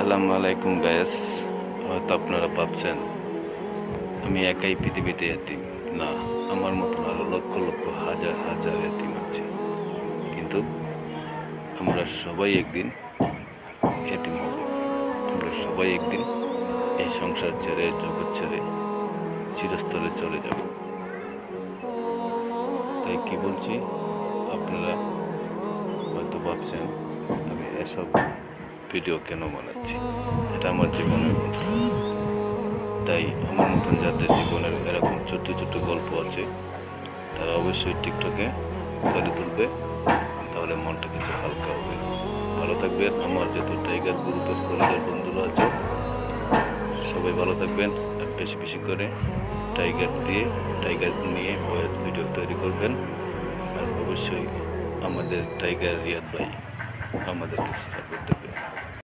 আসসালামু আলাইকুম গায়েস। হয়তো আপনারা ভাবছেন আমি একাই পৃথিবীতে এতিম। না, আমার মতন আরো লক্ষ লক্ষ হাজার হাজার এতিম আছে। কিন্তু আমরা সবাই একদিন এতিম হব। আমরা সবাই একদিন এই সংসার ছেড়ে, জগৎ ছেড়ে চিরস্থলে চলে যাব। তাই কি বলছি, আপনারা হয়তো ভাবছেন আমি এসব ভিডিও কেন বানাচ্ছি। এটা আমার জীবনের গল্প। তাই আমার মতন যাদের জীবনের এরকম ছোট্ট ছোট্ট গল্প আছে, তারা অবশ্যই টিকটকে তুলে তুলবে, তাহলে মনটা কিছু হালকা হবে। ভালো থাকবেন। আমার যত টাইগার গ্রুপের কলেজের বন্ধুরা আছে সবাই ভালো থাকবেন। আর বেশি বেশি করে টাইগার নিয়ে ভয়েস ভিডিও তৈরি করবেন। আর অবশ্যই আমাদের টাইগার রিয়াদ ভাই আমাদেরকে সাপোর্ট দেবে।